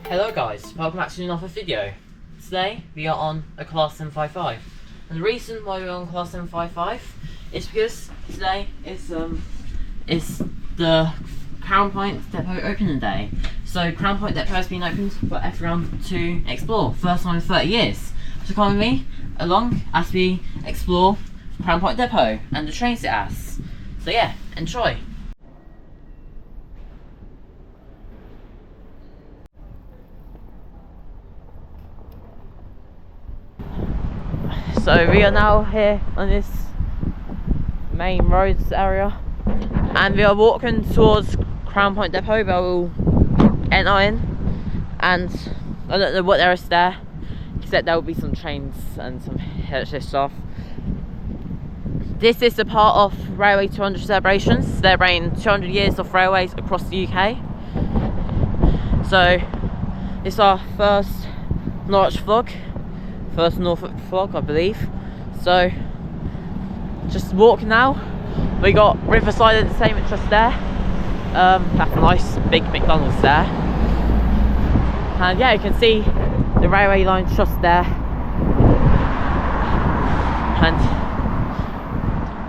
Hello guys, welcome back to another video. Today we are on a Class M55, and the reason why we're on Class M55 is because today is the Crown Point Depot opening day. So Crown Point Depot has been opened for everyone to explore, first time in 30 years. So come with me along as we explore Crown Point Depot and the trains it has. So yeah, enjoy. So we are now here on this main roads area, and we are walking towards Crown Point Depot where we'll enter in, and I don't know what there is there, except there will be some trains and some electric stuff. This is a part of Railway 200 celebrations. They're celebrating 200 years of railways across the UK. So this is our first Norwich vlog. First Norfolk vlog, I believe. So just walk now. We got Riverside Entertainment just there. That's a nice big McDonald's there. And yeah, you can see the railway line just there. And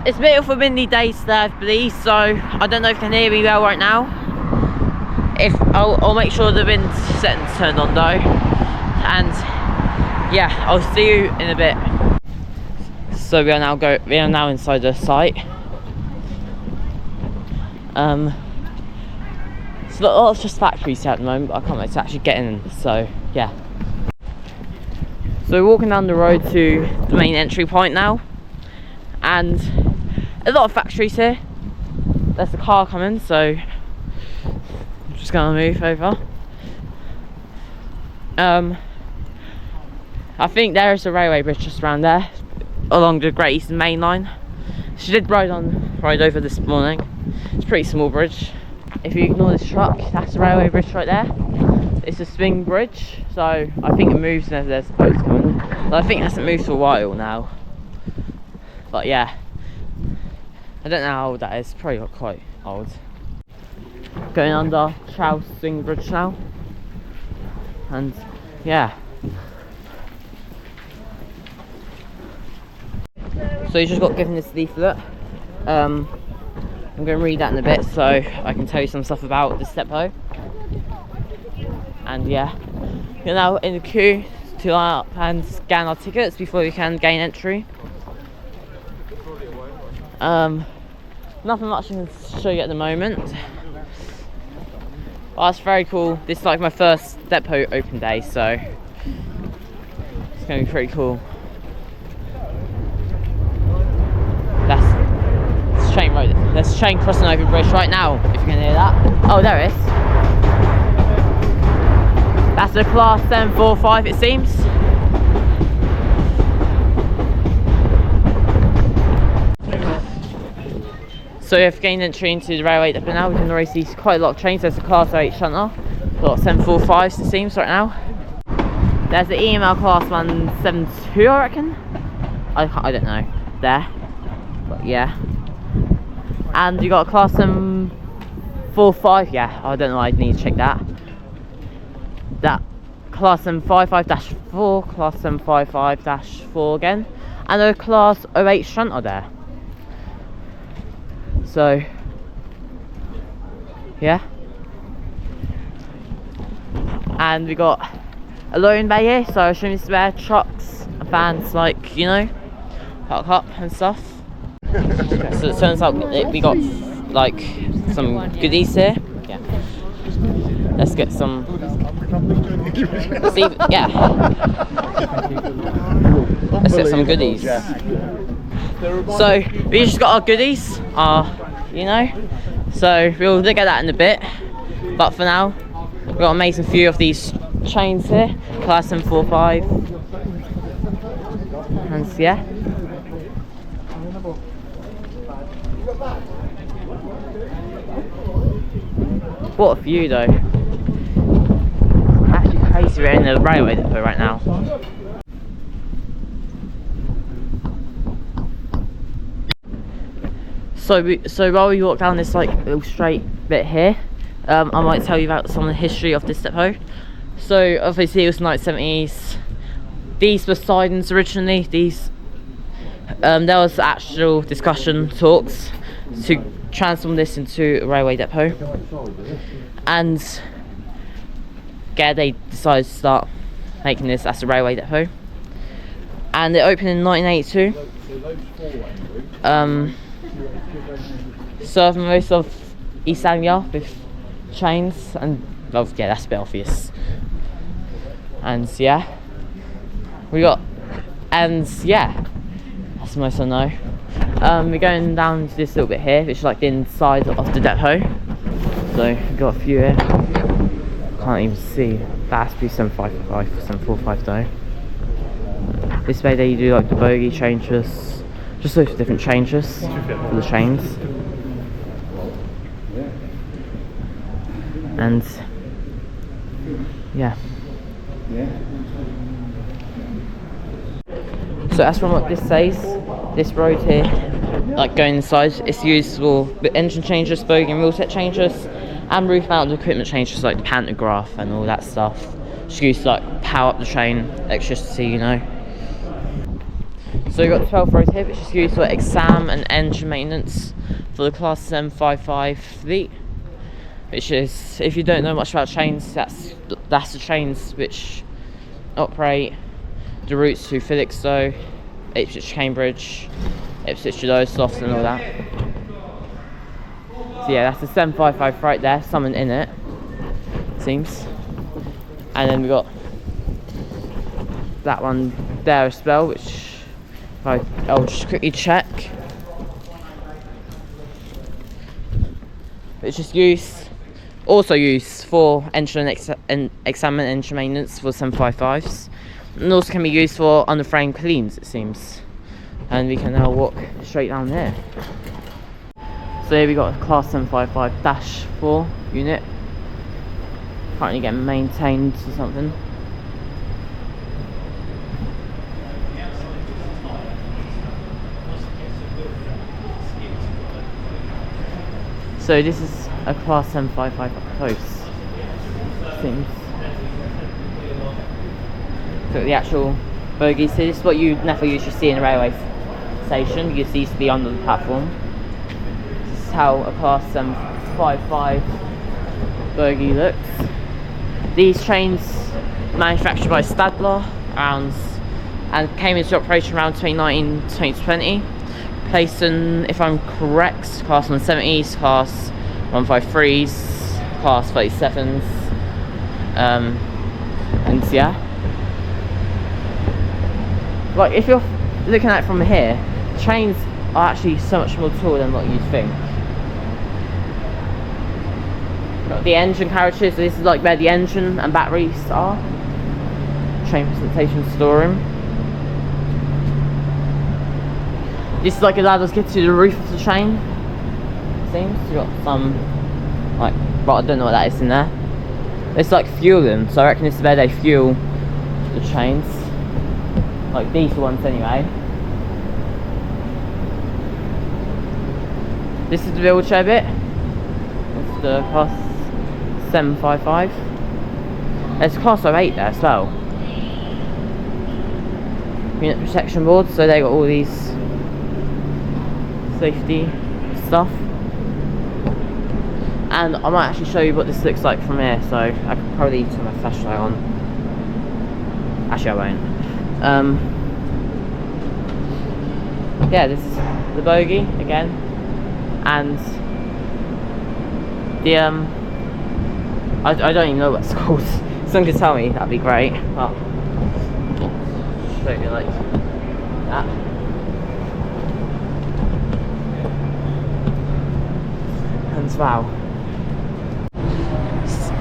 it's a bit of a windy day today, I believe, so I don't know if you can hear me well right now. If I'll make sure the wind's setting turned on though. And yeah, I'll see you in a bit. So we are now inside the site. It's a lot of just factories here at the moment, but I can't wait to actually get in. So yeah. So we're walking down the road to the main entry point now, and a lot of factories here. There's a car coming, so I'm just gonna move over. I think there is a railway bridge just around there, along the Great Eastern Main Line. She did ride over this morning. It's a pretty small bridge. If you ignore this truck, that's the railway bridge right there. It's a swing bridge, so I think it moves whenever there's a boat coming. But I think it hasn't moved for a while now. But yeah, I don't know how old that is. Probably not quite old. Going under Charles Swing Bridge now, and yeah. So you just got given this leaflet. I'm going to read that in a bit so I can tell you some stuff about this depot. And yeah, you're now in the queue to line up and scan our tickets before you can gain entry. Nothing much I can show you at the moment. Oh, that's very cool. This is like my first depot open day, so it's going to be pretty cool. That's train road. There's a train crossing over the bridge right now, if you can hear that. Oh, there it is. That's a Class M45, it seems. So we have gained entry into the railway depot now. We can already see quite a lot of trains. There's a Class 8 shunter. Got M45s, it seems, right now. There's the EML Class 172, I reckon. I don't know. There. But yeah. And you got a Class M45, yeah, I don't know, I'd need to check that. That Class M55-4, Class M55-4 again, and a Class 08 shunter there. So, yeah. And we got a loading bay here, so I assume it's where trucks and vans, like, you know, park up and stuff. Okay, so it turns out we got like some goodies here. Yeah. Let's get some. See, yeah. Let's get some goodies. So we just got our goodies, you know. So we'll look at that in a bit. But for now, we've got an amazing few of these trains here, Class M45, and yeah. What a view though. Actually crazy, we're in the railway depot right now. So while we walk down this like little straight bit here, I might tell you about some of the history of this depot. So obviously it was 1970s. These were sidings originally. These there was actual discussion talks to transform this into a railway depot, and yeah, they decided to start making this as a railway depot, and it opened in 1982. Served most of East Anglia with trains, and yeah, that's a bit obvious. And yeah, that's the most I know. We're going down to this little bit here, which is like the inside of the depot. So we've got a few here. Can't even see. That has to be 755, 745 though. This way they do like the bogie changes, just loads of different changes for the trains. And yeah. So as from what this says, this road here, like going inside, it's used for engine changes, bogie and wheel set changes, and roof mounted equipment changes like the pantograph and all that stuff. Just used to like power up the train, electricity, you know. So we've got the 12th road here, which is used for exam and engine maintenance for the Class 755 fleet. Which is, if you don't know much about trains, that's the trains which operate the routes to Felixstowe, Ipswich Cambridge, Ipswich to Lowestoft and all that. So yeah, that's the 755 right there, someone in it, seems. And then we got that one there as well, which I'll just quickly check. Which is also used for engine and exam and engine maintenance for 755s. And also can be used for underframe cleans, it seems. And we can now walk straight down there. So here we got a Class 755-4 unit. Currently getting maintained or something. So this is a Class 755 up close, seems. So the actual bogies here, this is what you never usually see in a railway station. You see these to be under the platform. This is how a Class 755 bogie looks. These trains manufactured by Stadler and came into operation around 2019-2020. Placed in, if I'm correct, Class 170s, Class 153s, Class 37s, and yeah. Like, if you're looking at it from here, trains are actually so much more tall than what you'd think. Got the engine carriages, so this is like where the engine and batteries are. Train presentation storeroom. This is like allowed us to get to the roof of the train. Seems you got some like, but I don't know what that is in there. It's like fueling, so I reckon this is where they fuel the trains, like diesel ones anyway. This is the wheelchair bit. It's the Class 755. There's a Class 08 there as well. Unit protection boards, so they got all these safety stuff. And I might actually show you what this looks like from here, so I could probably turn my flashlight on. Actually I won't. Yeah, this is the bogie again. And the I don't even know what it's called. Someone could tell me, that'd be great. Well, show you like that. And wow.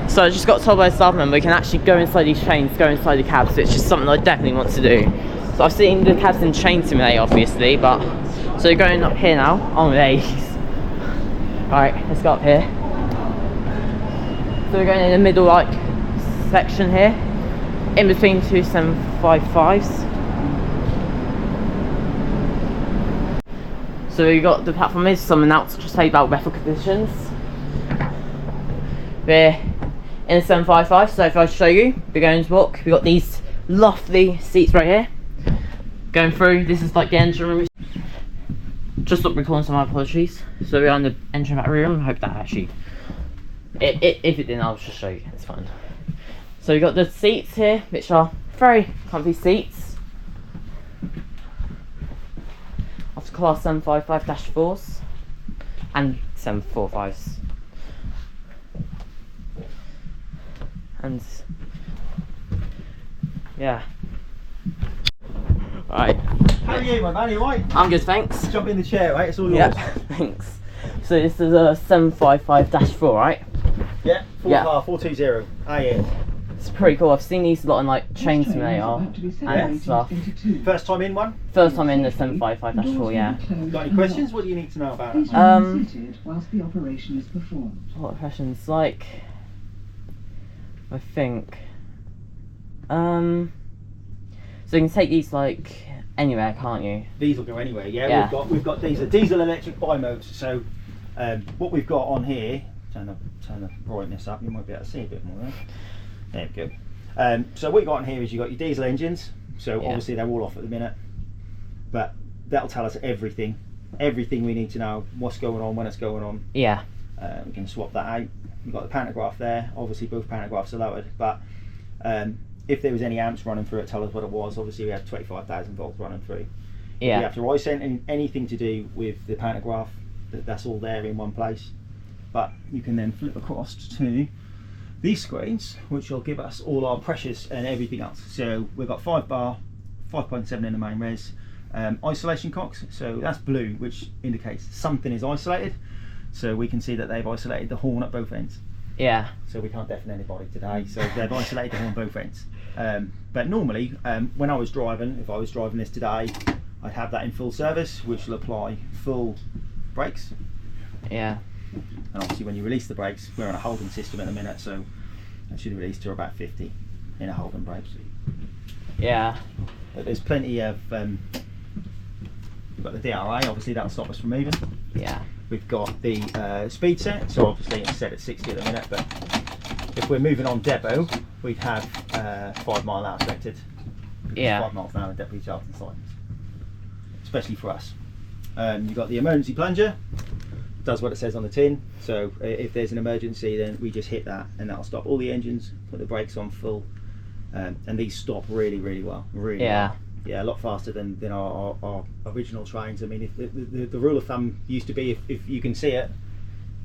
So I just got told by a staff member we can actually go inside these trains, go inside the cabs, so it's just something I definitely want to do. So I've seen the cabs in Train Simulator obviously, but so going up here now on these. Alright, let's go up here. So we're going in the middle like section here, in between two 755s. So we got the platform is some announcements to say about weather conditions. We're in a 755. So if I show you, we're going to walk. We've got these lovely seats right here. Going through, this is like the engine room. Just stop recording, so my apologies. So we're on the engine battery room. I hope that actually, if it didn't, I'll just show you. It's fine. So we've got the seats here, which are very comfy seats. Of class 755-4s and 745s. And yeah. Right. How are you, my man? You right? I'm good, thanks. Jump in the chair, right? It's all yours. Yep, thanks. So this is a 755-4, right? Yeah, Yeah. 420. Ah, yeah. It's pretty cool. I've seen these a lot in like Train Simulator and stuff. First time in one? First time in the 755-4, yeah. Got any questions? What do you need to know about it? Whilst the operation is performed. What questions? Like, I think, so you can take these like anywhere, can't you? These will go anywhere. Yeah. Yeah. We've got these are diesel electric bi-modes. So what we've got on here. Turn the brightness up. You might be able to see a bit more there. There we go. So what you got on here is you got your diesel engines. So obviously they're all off at the minute, but that'll tell us everything we need to know. What's going on, when it's going on. Yeah. We can swap that out. We've got the pantograph there. Obviously both pantographs are lowered, but if there was any amps running through it, tell us what it was. Obviously we had 25,000 volts running through. Yeah. If you have to write anything to do with the pantograph, that's all there in one place. But you can then flip across to these screens, which will give us all our pressures and everything else. So we've got 5 bar, 5.7 in the main res, isolation cocks. So that's blue, which indicates something is isolated. So we can see that they've isolated the horn at both ends. Yeah. So we can't deafen anybody today. So they've isolated the horn both ends. But normally, when I was driving, if I was driving this today, I'd have that in full service, which will apply full brakes. Yeah. And obviously when you release the brakes, we're on a Holden system at the minute, so that should release to about 50 in a Holden brake. Yeah. But there's plenty of, we've got the DRA, obviously that'll stop us from moving. Yeah. We've got the speed set, so obviously it's set at 60 at the minute, but if we're moving on depot, we'd have 5 mile an hour selected. Yeah. 5 miles an hour depot charging signs, especially for us. You've got the emergency plunger. Does what it says on the tin, so if there's an emergency then we just hit that and that'll stop all the engines, put the brakes on full, and these stop really well, really well. Yeah, a lot faster than our original trains. I mean, if the rule of thumb used to be if you can see it,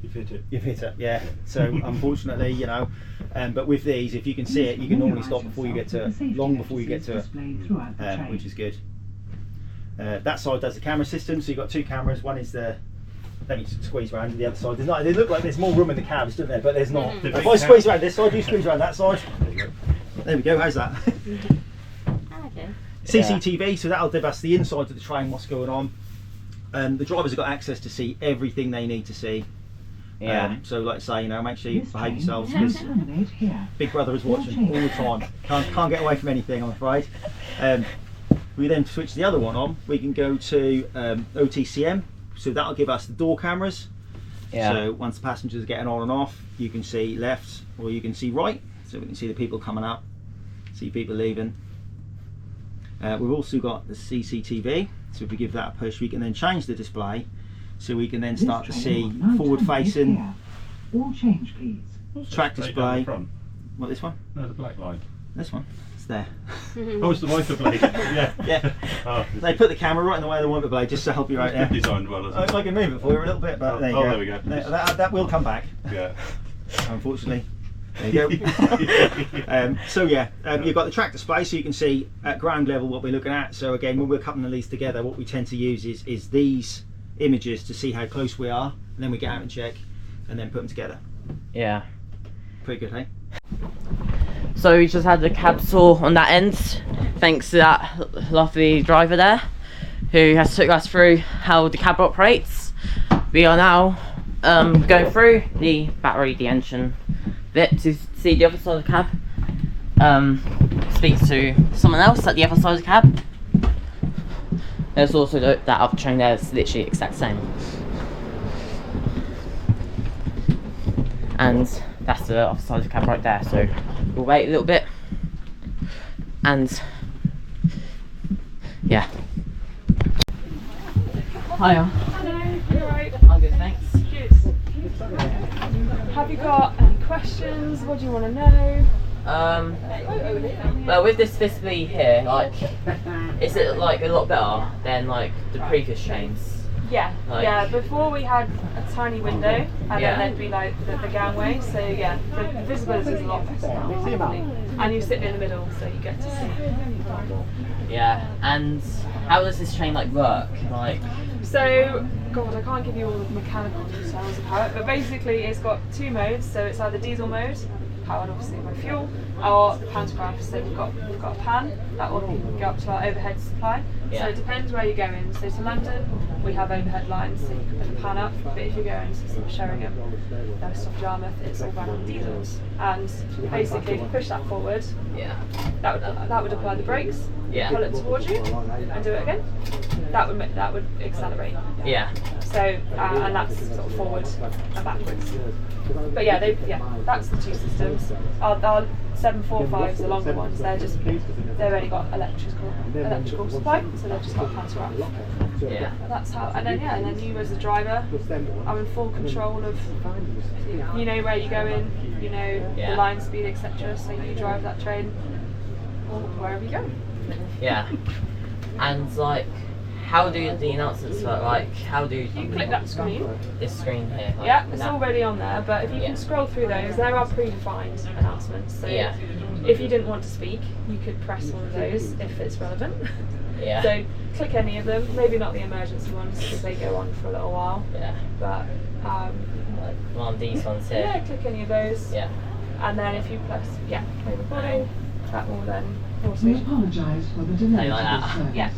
you've hit it, yeah. So unfortunately, you know, but with these, if you can see it, you can normally stop before you get to long before you get to it, which is good. That side does the camera system, so you've got 2 cameras. One is the, let me squeeze around to the other side. There's not, they look like there's more room in the cabs, don't there? But there's not. If I squeeze around this side, you squeeze around that side. There we go. How's that? Okay. CCTV, so that'll give us the inside of the train, what's going on. The drivers have got access to see everything they need to see. Yeah. So like I say, you know, make sure you behave yourselves because Big Brother is watching all the time. Can't get away from anything, I'm afraid. We then switch the other one on. We can go to OTCM. So that'll give us the door cameras. Yeah. So once the passengers are getting on and off, you can see left or you can see right. So we can see the people coming up, see people leaving. We've also got the CCTV. So if we give that a push, we can then change the display. So we can then start to see forward facing. All change, please. Track display. What, this one? No, the black line. This one. It's there. Oh, it's the wiper blade. Yeah. Yeah. Oh, They put the camera right in the way of the wiper blade just to help you out it's there. designed well, isn't it? I can move it for you a little bit, but there you go. there we go. That will come back, Yeah. unfortunately. There you go. So yeah, you've got the track display, so you can see at ground level what we're looking at. So again, when we're coupling these together, what we tend to use is these images to see how close we are, and then we get out and check, and then put them together. Yeah. Pretty good, hey? So we just had the cab saw on that end, thanks to that lovely driver there, who has took us through how the cab operates. We are now going through the battery, the engine bit to see the other side of the cab. Speak to someone else at the other side of the cab. There's also that other train there that's literally exact same. And That's the other side of the cab right there. So we'll wait a little bit, and yeah. Hiya. Hello, you alright? I'm good, thanks. Good. Have you got any questions? What do you want to know? Well, with this visibility here, like, is it like a lot better than like the previous trains? Yeah, Like- yeah. Before we had a tiny window, and Yeah. then there'd be like the gangway. So yeah, the visibility is a lot better now. And you sit in the middle, so you get to see far more. Yeah. And how does this train like work? Like, So, God, I can't give you all the mechanical details of how it, but basically it's got two modes. So it's either diesel mode, powered obviously by fuel, or the pantograph. So we've got a pan that will go up to our overhead supply. Yeah. So it depends where you're going. So to London, we have overhead lines, so you can put the pan up. But if you're going to sort of Sheringham, Stockton, Yarmouth, it's all run on diesels. And basically, if you push that forward, yeah. that would apply the brakes. Yeah. Pull it towards you and do it again. That would accelerate. Yeah. So and that's sort of forward and backwards. But yeah, that's the two systems. Our 745s, the longer ones, they've only got electrical supply, so they've just got pantograph. Yeah. That's how. And then you as a driver are in full control of. You know where you're going. You know Yeah. the line speed, etc. So you drive that train wherever you go. Yeah. And like, how do the announcements work? Like, how do You click that screen. this screen here? Like, Yeah, it's that- already on there, but if you Yeah. can scroll through those, there are predefined announcements. So Yeah. if you didn't want to speak, you could press one of those if it's relevant. Yeah. So click any of them, maybe not the emergency ones because they go on for a little while, Yeah. but Like one of these ones here. yeah, click any of those. Yeah. And then if you press, play recording, that will then We also. apologise for the delay Like to that. this service. Yeah.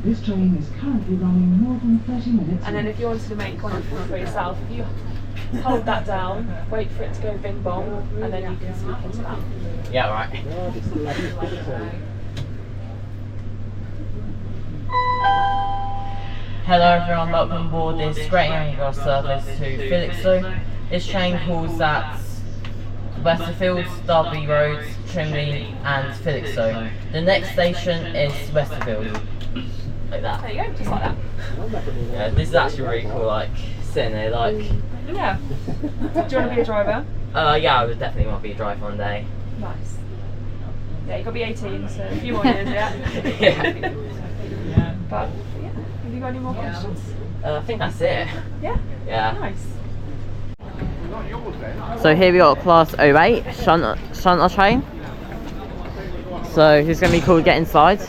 This train is currently running more than 30 minutes And then if you wanted to make one for yourself, if you hold that down, wait for it to go bing bong, and then you can speak into that. Yeah, right. Hello everyone, welcome aboard this Great Anglia service to Felixstowe. This train calls at Westerfield, Derby Road, Trimley and Felixstowe. The next station is Westerfield. Like that. There you go, just like that. Yeah, this is actually really cool, like, sitting there, like... Yeah. Do you want to be a driver? Yeah, I would definitely want to be a driver one day. Nice. Yeah, you've got to be 18, so a few more years, yeah. Yeah. But, yeah. Have you got any more questions? I think that's it. Yeah? Yeah. Nice. So here we got class 08 shunter train. So it's going to be called Get Inside.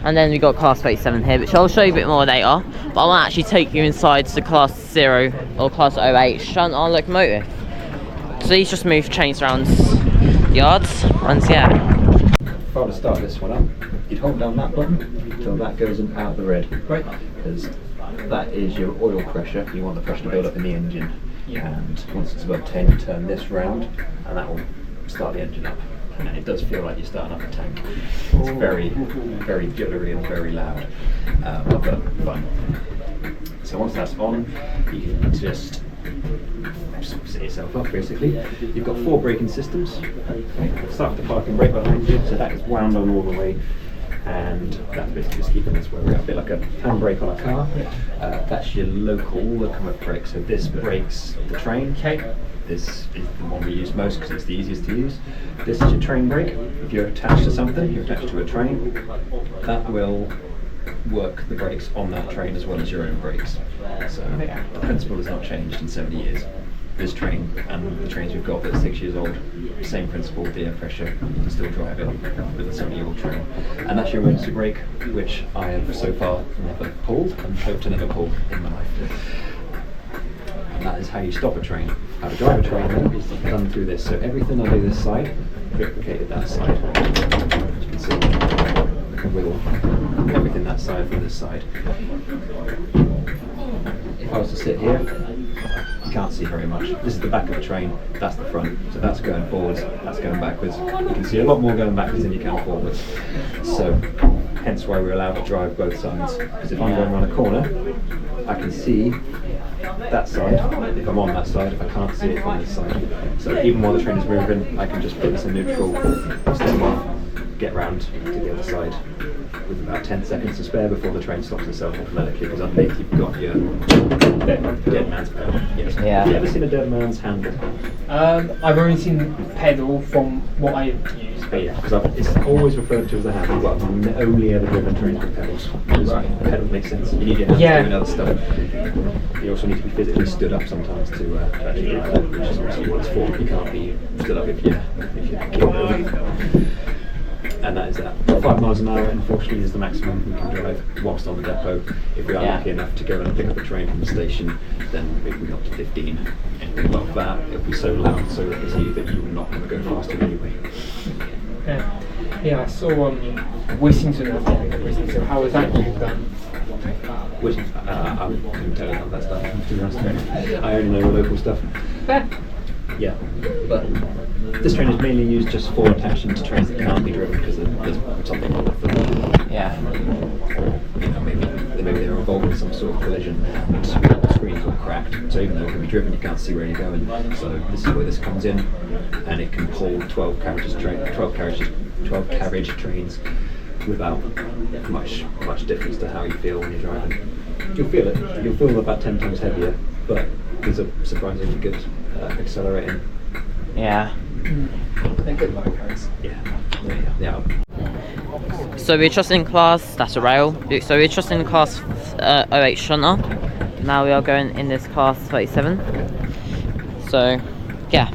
And then we got class 37 here, which I'll show you a bit more later. But I want to actually take you inside to class 0 or class 08 shunter locomotive. So these just move trains around yards, and yeah. If I were to start this one up, you'd hold down that button until that goes out the red, right? Because that is your oil pressure. You want the pressure to build up in the engine. And once it's above 10, you turn this round, and that will start the engine up. And it does feel like you're starting up a tank. It's very, very jittery and very loud, but fun. So once that's on, you can just set yourself up basically. You've got 4 braking systems. Start with the parking brake behind you, so that is wound on all the way, and that's basically just keeping us where we're at, a bit like a handbrake on a car. That's your local locomotive brake, so this brakes the train. This is the one we use most because it's the easiest to use. This is your train brake. If you're attached to something, you're attached to a train, that will work the brakes on that train as well as your own brakes. So the principle has not changed in 70 years. This train and the trains we've got that are 6 years old, same principle, the air pressure, you can still drive it with a 70-year-old train. And that's your emergency brake, which I have so far never pulled and hope to never pull in my life. And that is how you stop a train. How to drive a train then is done through this. So everything I do this side, replicated that side. As you can see, I can wiggle everything that side from this side. If I was to sit here, you can't see very much. This is the back of the train, that's the front. So that's going forwards, that's going backwards. You can see a lot more going backwards than you can forwards. So, hence why we're allowed to drive both sides. Because if I'm going around a corner, I can see that side, if I'm on that side, if I can't see it on this side. So even while the train is moving, I can just put this in neutral, step off, get round to the other side with about 10 seconds to spare before the train stops itself automatically, because underneath you've got your dead man's pedal. Yes. Yeah. Have you ever seen a dead man's handle? I've only seen pedal from what I use. But yeah, because it's always referred to as a handle, but I've only ever driven trains with pedals. Right. Pedal makes sense. You need your hands doing other stuff. You also need to be physically stood up sometimes to actually drive that, which is obviously what it's for. You can't be stood up if you're killed over. And that is at 5 miles an hour, unfortunately, is the maximum we can drive whilst on the depot. If we are lucky enough to go and pick up a train from the station, then we can go up to 15. Anything above that, it'll be so loud, so busy that you're not going to go faster anyway. Yeah, I saw Whittington recently, so how was that you've done? Which I couldn't tell you about that stuff, to be honest. I only know the local stuff. Fair. Yeah, but this train is mainly used just for attaching to trains that can't be driven because there's something wrong with them. Yeah. You know, maybe they're involved in some sort of collision and the screen's all cracked. So even though it can be driven, you can't see where you're going. So this is where this comes in, and it can pull 12 carriage trains without much difference to how you feel when you're driving. You'll feel it. You'll feel about 10 times heavier, but there's a surprisingly good accelerating. Yeah. They're good locos. Yeah. So we're trusting class, that's a rail. So we're trusting class 08 shunter. Now we are going in this class 37. So, yeah.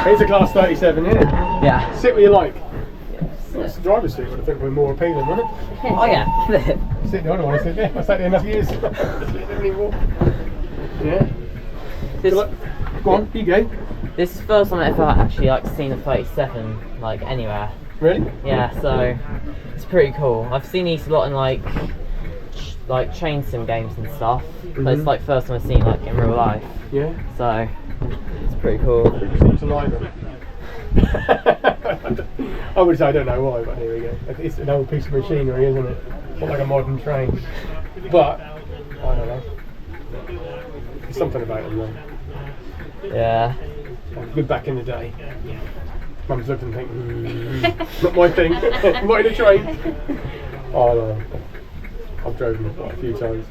Here's a class 37, yeah? Yeah. Sit where you like. That's the driver's seat would have been more appealing, wouldn't it? Oh yeah. Sit the other one, I sit there. I sat there enough years. Anymore. Yeah. This, Go on, you go. this is the first time I've ever actually like seen a 37 like anywhere. Really? Yeah, so it's pretty cool. I've seen these a lot in like train sim games and stuff, but it's like first time I've seen it like in real life. Yeah. So it's pretty cool. Seems to like them. I would say I don't know why, but here we go. It's an old piece of machinery, isn't it? Not like a modern train. But I don't know. There's something about them though. Yeah. Good back in the day. Mum's looking and thinking, not my thing. Not in a train. Oh no. I've driven them quite a few times.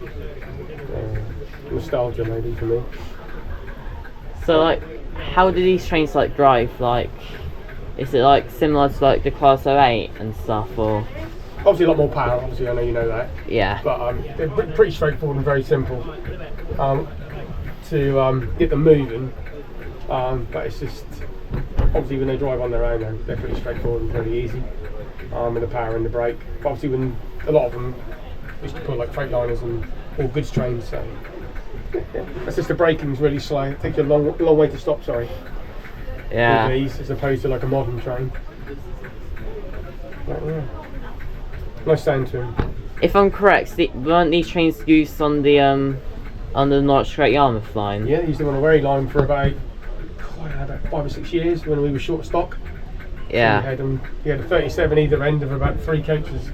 Nostalgia maybe for me. So like, how do these trains like drive? Like, is it like similar to like the Class 08 and stuff, or? Obviously a lot more power, obviously I know you know that. Yeah. But they're pretty straightforward and very simple to get them moving. But it's just, obviously when they drive on their own, they're pretty straightforward and pretty easy. With the power and the brake. But obviously when a lot of them used to pull like Freightliners and all goods trains, so that's just the braking's really slow. It takes you a long way to stop, sorry. Yeah. With these, as opposed to like a modern train. But, yeah. Nice sound to them. If I'm correct, weren't these trains used on the Norwich Great Yarmouth line? Yeah, they used them on a Wherry line for about 5 or 6 years when we were short stock. Yeah. So we had a 37 either end of about 3 coaches.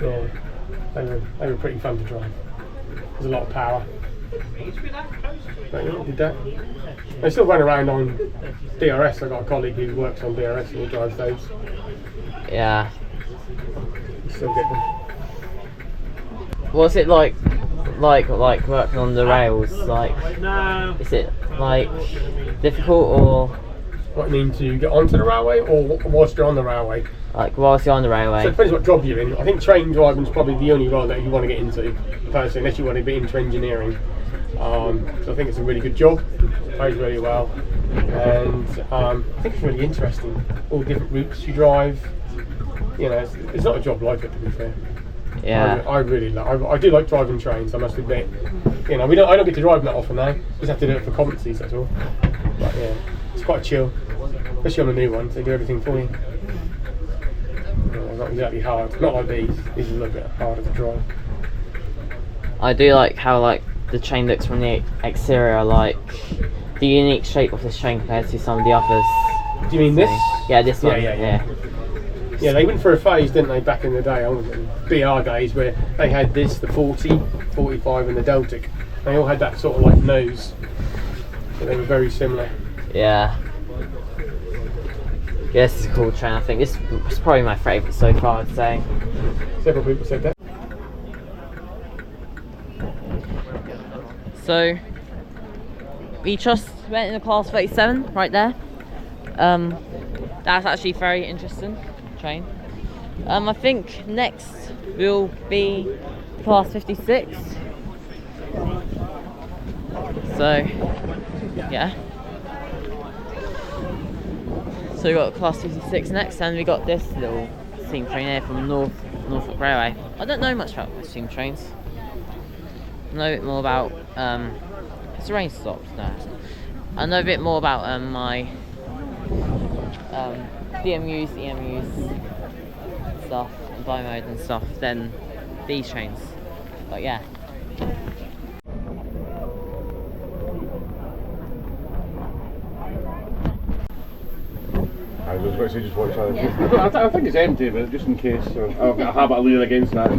Yeah, they were pretty fun to drive. There's a lot of power. But yeah, did that. They still run around on DRS. I've got a colleague who works on DRS and he drives those. Yeah. You still get them. What's it like working on the rails? Like, is it like difficult or? What I mean to get onto the railway or whilst you're on the railway? Like whilst you're on the railway. So it depends what job you're in. I think train driving is probably the only role that you want to get into, personally, unless you want to be into engineering. So I think it's a really good job, pays really well, and I think it's really interesting. All the different routes you drive. You know, it's not a job like it, to be fair. Yeah. I really like. I do like driving trains. I must admit. You know, I don't get to drive them that often now. Just have to do it for competencies. That's all. But yeah, it's quite chill, especially on the new ones. They do everything for you. They're not exactly hard. Not like these. These are a little bit harder to drive. I do like how like the train looks from the exterior, like the unique shape of this train compared to some of the others. Do you mean this? Yeah, this one. Yeah. Yeah, they went for a phase, didn't they, back in the day, BR days, where they had this, the 40, 45 and the Deltic. They all had that sort of like nose. So they were very similar. Yeah. Yeah, this is a cool train. I think this is probably my favourite so far, I'd say. Several people said that. So we just went in the class 37 right there. That's actually very interesting train. I think next will be class 56. So yeah. So we got class 56 next, and we got this little steam train here from Norfolk Railway. I don't know much about steam trains. I know a bit more about has the rain stopped now? I know a bit more about my DMUs, EMUs stuff, and bi-mode and stuff than these trains. But yeah. I was going to say just watch out. I think it's empty, but just in case. I've got a habit of leaning against that.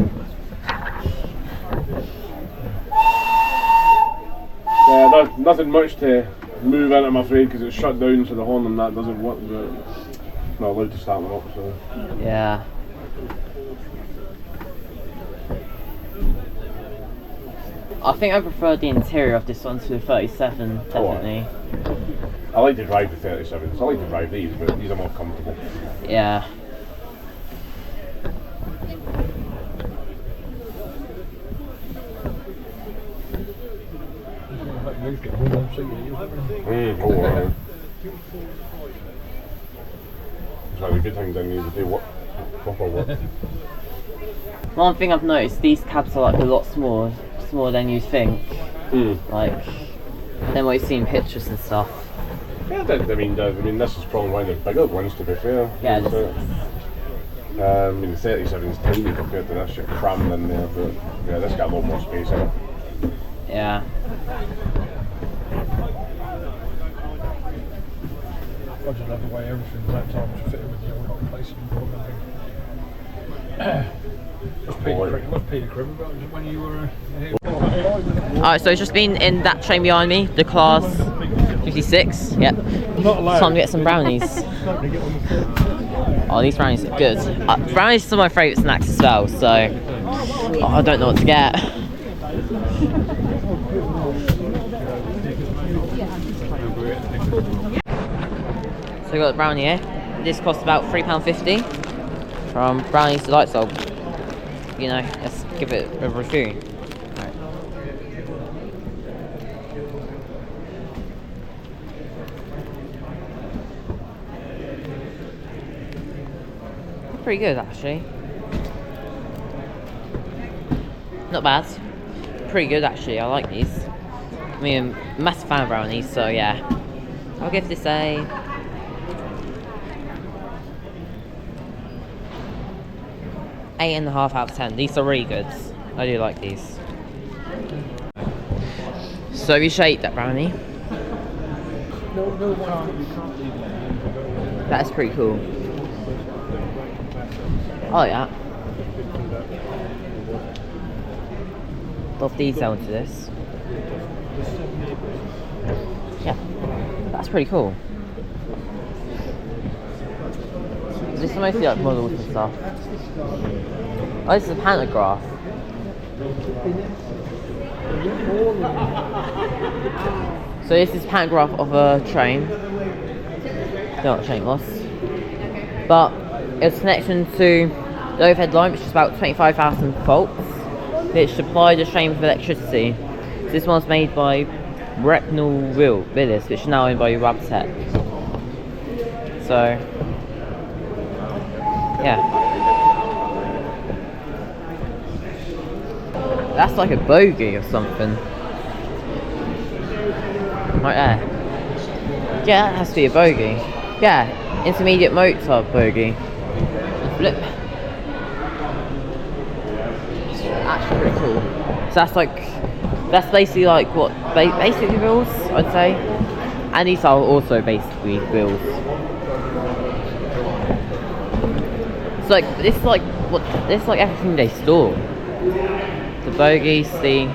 Yeah, nothing much to move in, I'm afraid, because it's shut down, so the horn and that doesn't work, but it's not allowed to start them up, so. Yeah. I think I prefer the interior of this one to the 37, definitely. I like to drive the 37s. I like to drive these, but these are more comfortable. Yeah. Oh wow. It's one of the good things I need to do proper work. One thing I've noticed, these cabs are like a lot smaller than you think. Like than what you see in pictures and stuff. Yeah, I mean, this is probably one of the bigger ones, to be fair. Yeah. I mean, the 37 is tiny compared to this. You're crammed in there, but yeah, this got a lot more space in it. Yeah. I just love the way everything's that time to fit with you, we're not replacing What's Peter Cribb about when you were here? Alright, so it's just been in that train behind me, the class 56. Yep. Time to get some brownies. Oh, these brownies are good. Brownies are some of my favourite snacks as well, so I don't know what to get. So we got the brownie here. This costs about £3.50 from Brownies Delight. So, you know, let's give it a review. Pretty good actually. Not bad. Pretty good actually. I like these. I mean, I'm a massive fan of brownies, so yeah. I'll give this a 8.5 out of 10. These are really good. I do like these. So you should eat that brownie. That's pretty cool. Oh yeah. Love detail into this. Yeah, that's pretty cool. This is mostly like models and stuff. Oh, this is a pantograph. So this is a pantograph of a train. not chain loss. But its connection to the overhead line, which is about 25,000 volts, which supply the train with electricity. So this one's made by Repnell Willis, which is now owned by Wabtec. So, yeah. That's like a bogey or something. Right there. Yeah, that has to be a bogey. Yeah, intermediate motor bogey. Flip. Actually pretty cool. So that's basically like what basically wheels, I'd say. And these are also basically wheels. It's like this is like everything they store. The bogies, the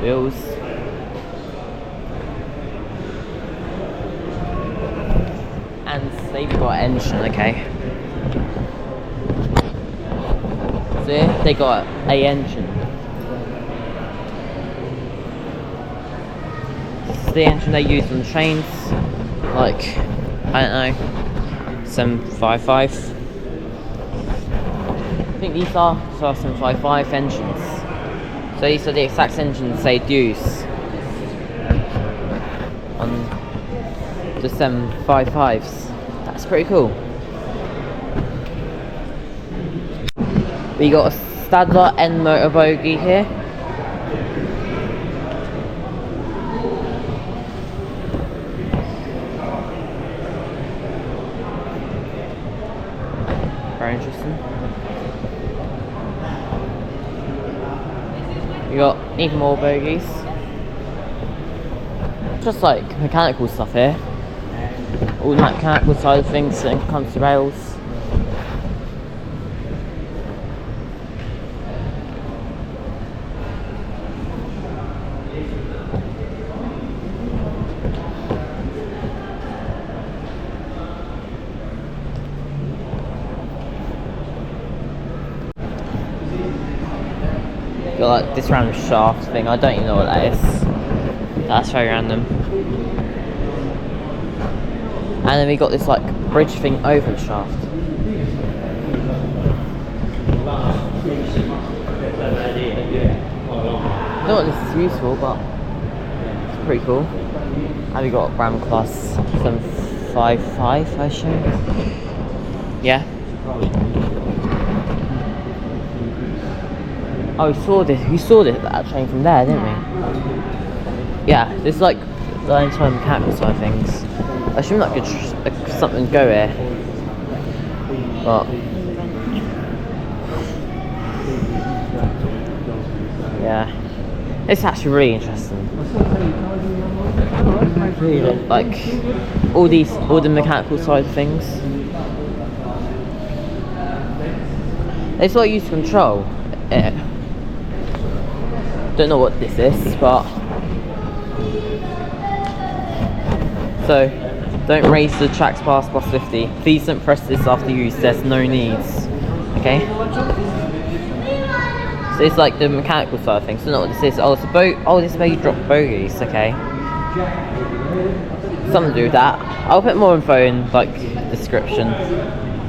wheels. And they've got an engine, okay. So yeah, they got a engine. This is the engine they use on trains, like, I don't know, 755. I think these are 755 engines. So these are the exact engines they'd use on the 755s. That's pretty cool. We got a Stadler N motor bogie here. Very interesting. We got even more bogies. Just like mechanical stuff here. All that mechanical side of things when it comes to rails. Got like this random shaft thing, I don't even know what that is. That's very random. And then we got this like bridge thing over the shaft. I don't know what this is useful, but it's pretty cool. And we got Ram Class 755, I assume. Yeah. Oh, we saw that train from there, didn't we? Yeah, there's like the entire mechanical side of things. I assume that could something go here, but yeah, it's actually really interesting. Like all the mechanical side of things. It's what I use to control it. Don't know what this is, but so don't raise the tracks past plus 50. Please don't press this after use. There's no needs. Okay. So it's like the mechanical side of things. Don't know what this is. Oh, it's a boat. Oh, this is where you drop bogies. Okay. Something to do with that. I'll put more info in like description.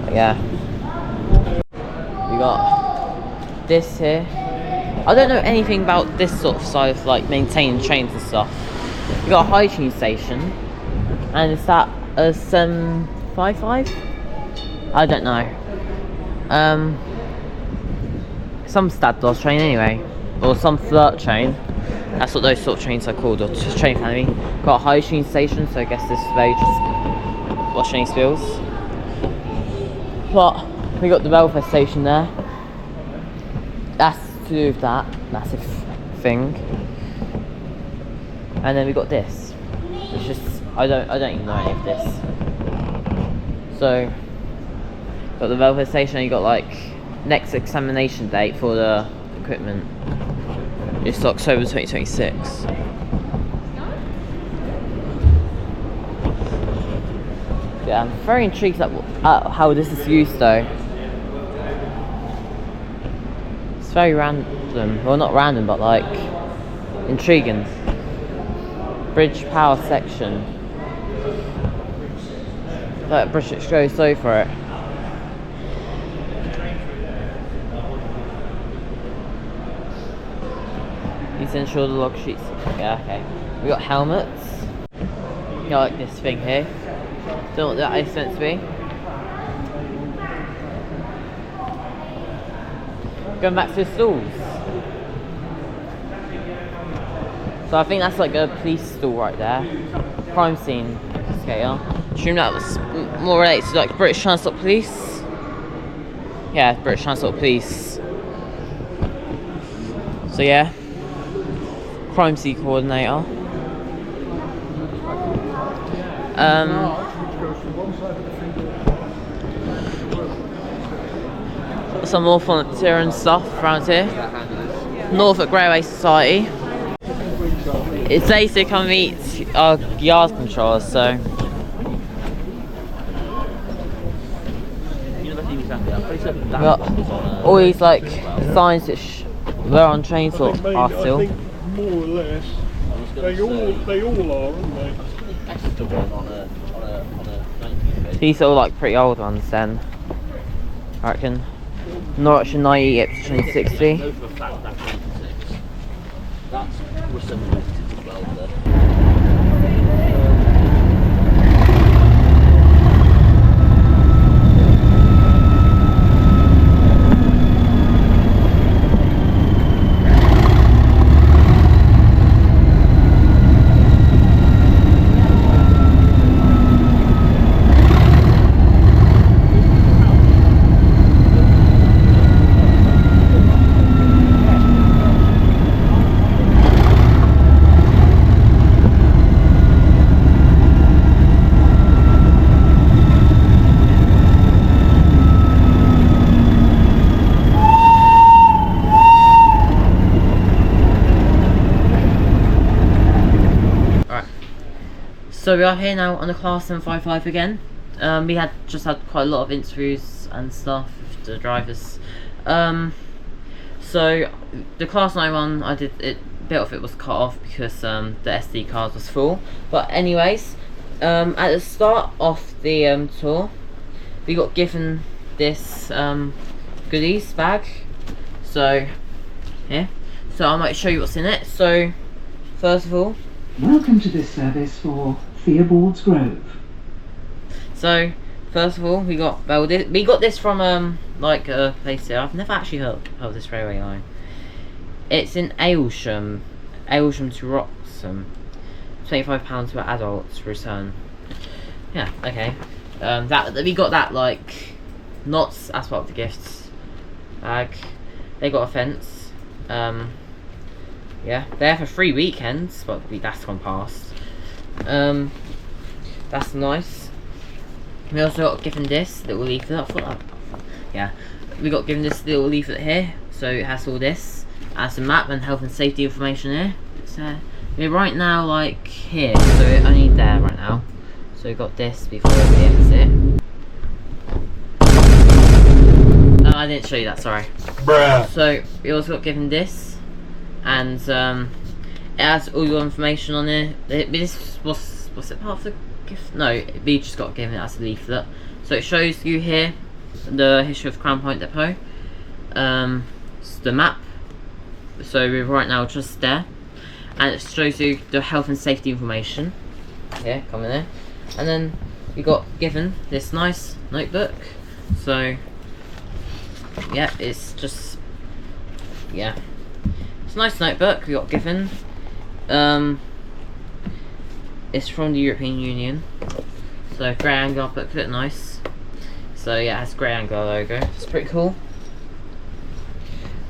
But yeah. We got this here. I don't know anything about this sort of side of like maintaining trains and stuff. We got a hygiene station, and is that a 755? I don't know. Some Stadler train anyway, or some flirt train. That's what those sort of trains are called, or just train family. Got a hygiene station, so I guess this is where you just wash any spills. But we got the welfare station there. That's to do with that massive thing. And then we got this. It's just I don't even know any of this. So got the welfare station, and you got like next examination date for the equipment. It's October 2026. Yeah, I'm very intrigued at how this is used though. It's very random. Well, not random, but like intriguing. Bridge power section. Like British goes so for it. You can ensure the log sheets. Yeah, okay. We got helmets. You got like this thing here. Don't know what that is meant to be. Going back to the stalls. So I think that's like a police stall right there. Crime scene investigator. Assume that was more related to like British Transport Police. Yeah, British Transport Police. So yeah. Crime scene coordinator. Some more volunteer and stuff around here. Norfolk Railway Society. It's days to come meet our yard controllers, so. We've got all these like signs which were on trains or are still. I think more or less, they all are, aren't they? These are all like pretty old ones then, I reckon. Norwich 90 up to 2060. That's Russell listed as well there. So we are here now on the Class 755 again. We had just had quite a lot of interviews and stuff with the drivers. So the Class 9 one, I did it. Bit of it was cut off because the SD card was full. But anyways, at the start of the tour, we got given this goodies bag. So here, so I might show you what's in it. So first of all, Welcome to this service for Theobald's Grove. so first of all, we got this from like a place here. I've never actually heard of this railway line. It's in Aylsham to Wroxham. £25 for adults return. Yeah, okay. That we got that like not as part of the gifts bag. They got a fence. Yeah, they're for 3 weekends, but that's gone past. That's nice. We also got given this little leaflet. Yeah, we got given this little leaflet here, so it has all this. Has a map and health and safety information here. It's we're right now like here, so we're only there right now. So we got this before we exit. I didn't show you that, sorry. Bruh. So we also got given this. And it has all your information on it. This was it part of the gift? No, we just got given it as a leaflet. So it shows you here the history of Crown Point Depot. It's the map. So we're right now just there, and it shows you the health and safety information. Here, come in there, and then we got given this nice notebook. So yeah, it's just yeah. It's a nice notebook we got given. It's from the European Union. So grey angular booklet, nice. So yeah, it has grey angular logo. It's pretty cool.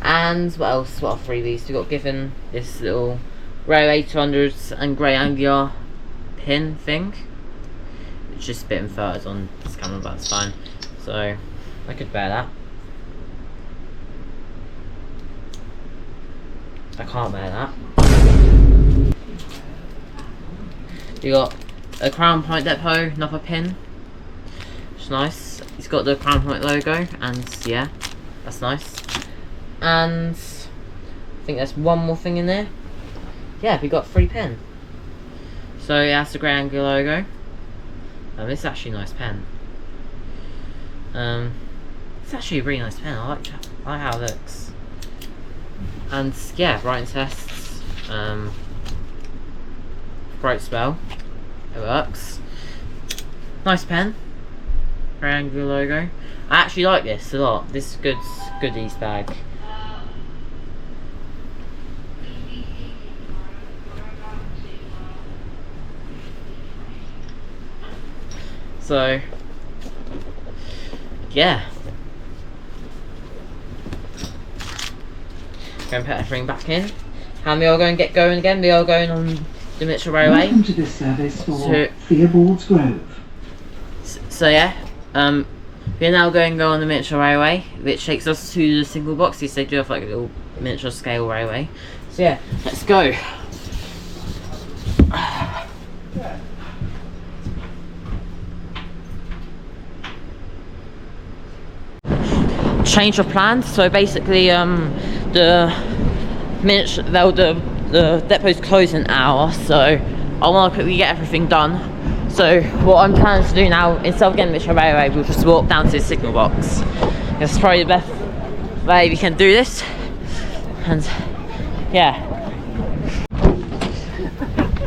And what else? What are freebies? We got given this little Railway 200s and grey angular pin thing. It's just a bit inverted on this camera, but it's fine. So I could bear that. I can't bear that. You got a Crown Point Depot, another pin. It's nice. It's got the Crown Point logo, and yeah, that's nice. And I think there's one more thing in there. Yeah, we got a free pin. So it has the grey angular logo. This is actually a nice pen. It's actually a really nice pen. I like how it looks. And yeah, writing tests. Bright spell. It works. Nice pen. Very angular logo. I actually like this a lot. This is goodies bag. So yeah. Go and put everything back in. And we are going to get going again. We are going on the Mitchell Railway. Welcome to this service for Theobald's Grove. So yeah, we are now going to go on the Mitchell Railway, which takes us to the signal boxes. They do have like a little miniature scale railway. So yeah, let's go. Change of plans. So basically, the depot's closed in an hour, so I want to quickly get everything done. So what I'm planning to do now, instead of getting the Mitchell Railway, we'll just walk down to the signal box. That's probably the best way we can do this. And yeah,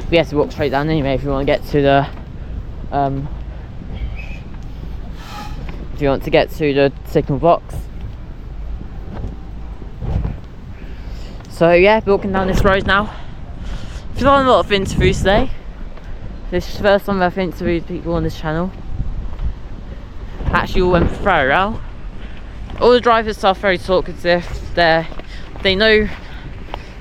we have to walk straight down anyway if you want to get to the signal box. So yeah, walking down this road now. I've done a lot of interviews today. This is the first time I've interviewed people on this channel. Actually all went very well. All the drivers are very talkative. They're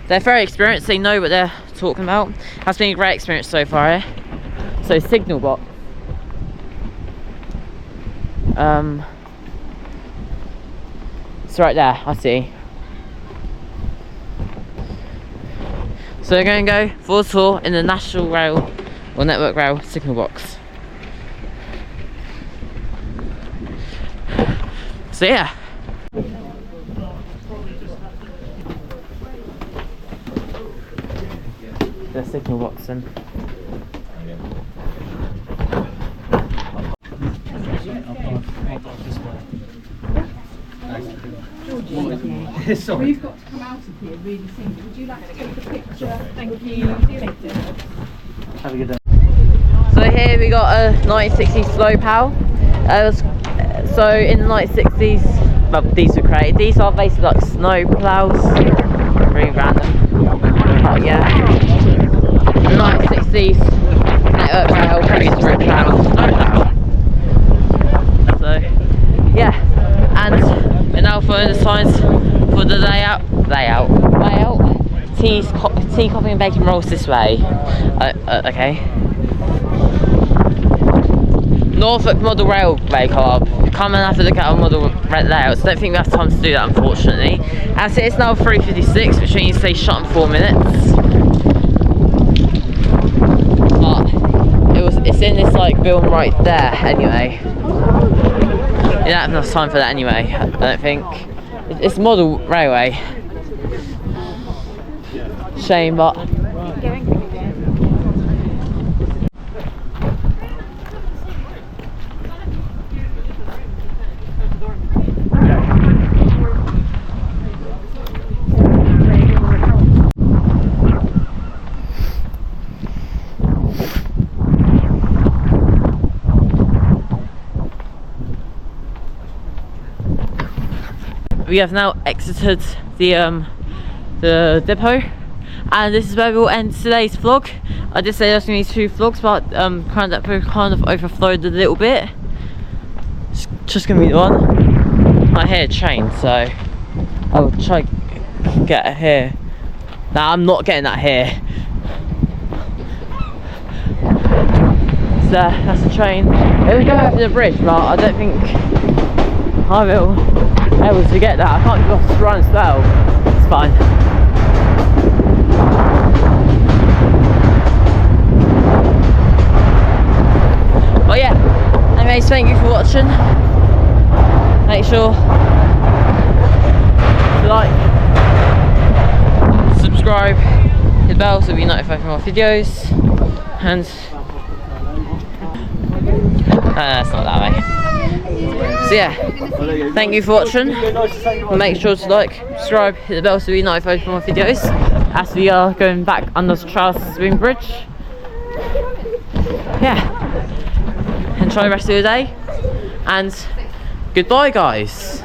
very experienced, they know what they're talking about. Has been a great experience so far, eh? So signal box. It's right there, I see. So we're going to go for a tour in the National Rail or Network Rail signal box. So yeah. The signal box then. Sorry. We've got to come out of here really soon. Would you like to take a picture? Thank you. Have a good day. So here we got a 1960s slow pal. So in the 1960s, well, these were created. These are basically like snow plows. Really random. Oh yeah. The 1960s Network Rail produced a plow, snow plow. So yeah, and we're now following the signs for the layout. Tea, coffee and bacon rolls this way. Okay. Norfolk Model Railway Club. Come and have a look at our model layouts. Don't think we have time to do that, unfortunately. As it is now 3:56, which means they shut in 4 minutes. But it's in this like building right there anyway. You don't have enough time for that anyway, I don't think. It's model railway. Shame, but we have now exited the depot, and this is where we'll end today's vlog. I did say there's going to be 2 vlogs, but current depot kind of overflowed a little bit. It's just going to be the one. I hear a train, so I'll try to get it here. Nah, I'm not getting that here. So that's the train. It will go over the bridge, but I don't think I will be able to get that. I can't go off the run as well. It's fine. But yeah, anyways, thank you for watching. Make sure to like, subscribe, hit the bell so you'll be notified for more videos, and It's not that way. So yeah, thank you for watching. Make sure to like, subscribe, hit the bell so you're notified for more videos as we are going back under Charles Swing Bridge. Yeah, enjoy the rest of your day and goodbye guys.